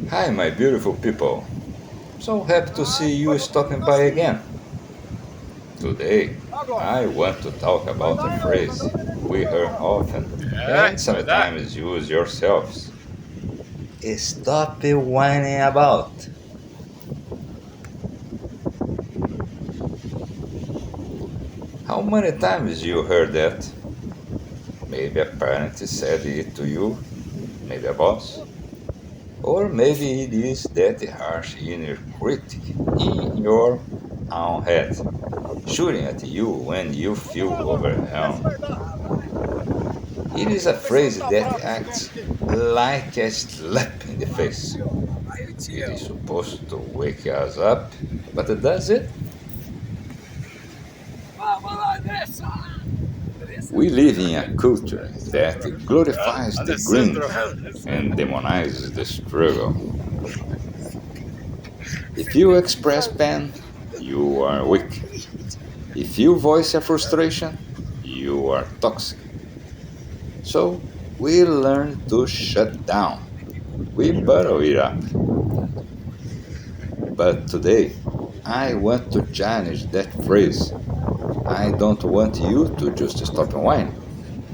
Hi, my beautiful people. So happy to see you stopping by again. Today, I want to talk about a phrase we hear often and É, vai dar. sometimes use yourselves. Stop whining about. How many times you heard that? Maybe a parent said it to you, maybe a boss, or maybe it is that harsh inner critic in your own head, shooting at you when you feel overwhelmed. It is a phrase that acts like a slap in the face. It is supposed to wake us up, but does it? We live in a culture that glorifies the grind Alessandro. and demonizes the struggle. If you express pain, you are weak. If you voice a frustration, you are toxic. So we learn to shut down. We bottle it up. But today, I want to challenge that phrase. I don't want you to just stop whining.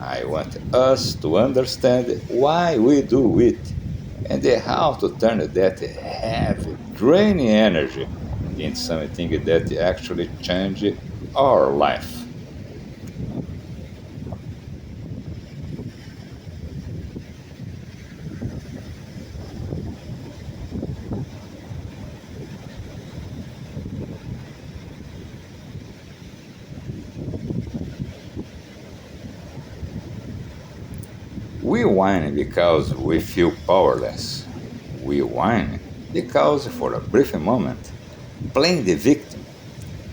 I want us to understand why we do it and how to turn that heavy, draining energy into something that actually changes our life. We whine because we feel powerless. We whine because, for a brief moment, playing the victim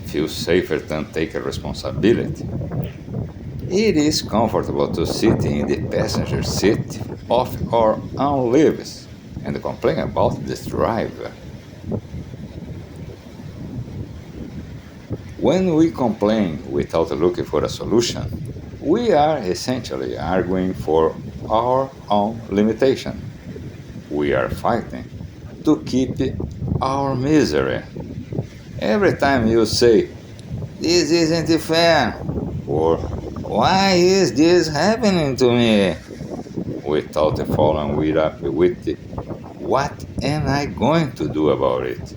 feels safer than taking responsibility. It is comfortable to sit in the passenger seat of our own lives and complain about the driver. When we complain without looking for a solution, we are essentially arguing for our own limitation. We are fighting to keep our misery. Every time you say, "This isn't fair," or "Why is this happening to me?" without following it up with the, "What am I going to do about it?"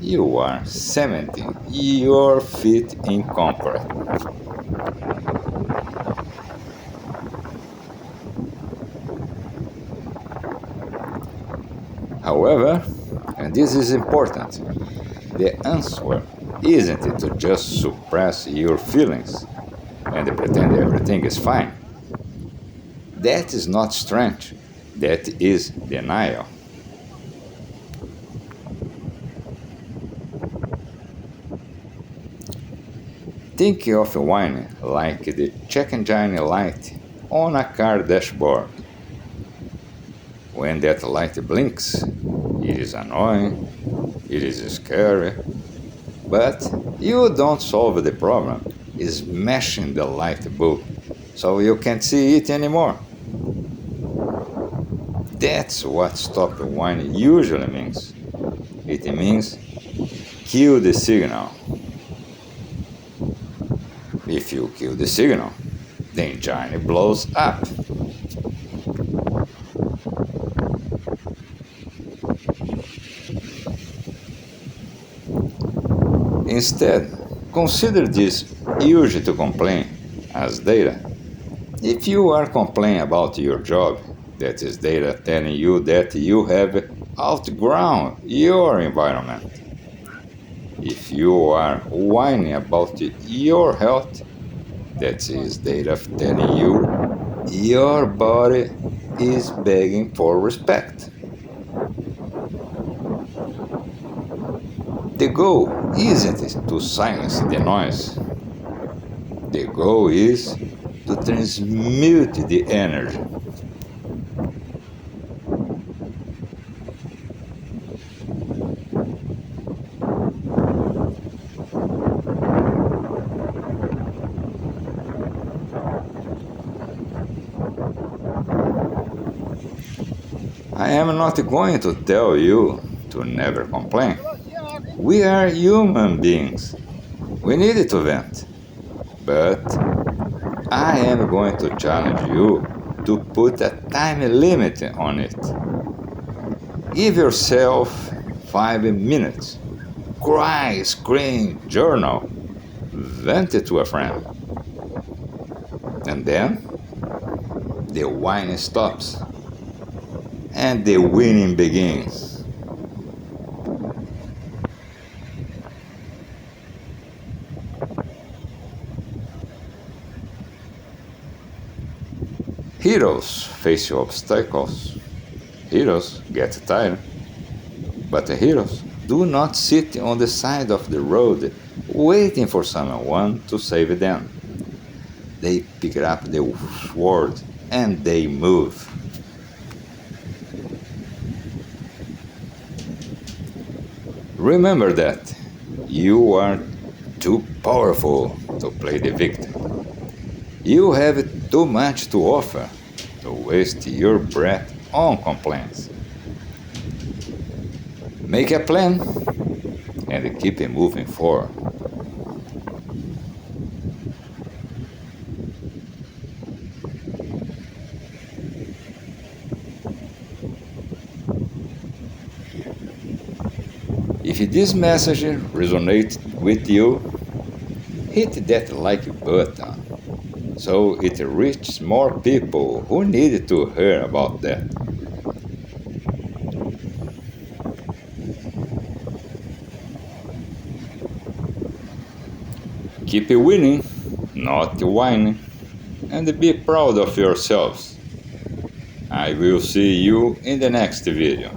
You are cementing your feet in concrete. However, and this is important, the answer isn't to just suppress your feelings and pretend everything is fine. That is not strength, that is denial. Think of whining like the check engine light on a car dashboard. When that light blinks, it is annoying, it is scary, but you don't solve the problem, smashing the light bulb so you can't see it anymore. That's what stop whining usually means. It means kill the signal. If you kill the signal, the engine blows up. Instead, consider this urge to complain as data. If you are complaining about your job, that is data telling you that you have outgrown your environment. If you are whining about your health, that is data telling you your body is begging for respect. The goal isn't to silence the noise. The goal is to transmute the energy. I am not going to tell you to never complain. We are human beings. We need to vent. But I am going to challenge you to put a time limit on it. Give yourself 5 minutes. Cry, scream, journal, vent it to a friend. And then the whining stops and the winning begins. Heroes face obstacles. Heroes get tired. But the heroes do not sit on the side of the road waiting for someone to save them. They pick up the sword and they move. Remember that you are too powerful to play the victim. You have too much to offer to waste your breath on complaints. Make a plan and keep it moving forward. If this message resonates with you, hit that like button so it reaches more people who need to hear about that. Keep winning, not whining, and be proud of yourselves. I will see you in the next video.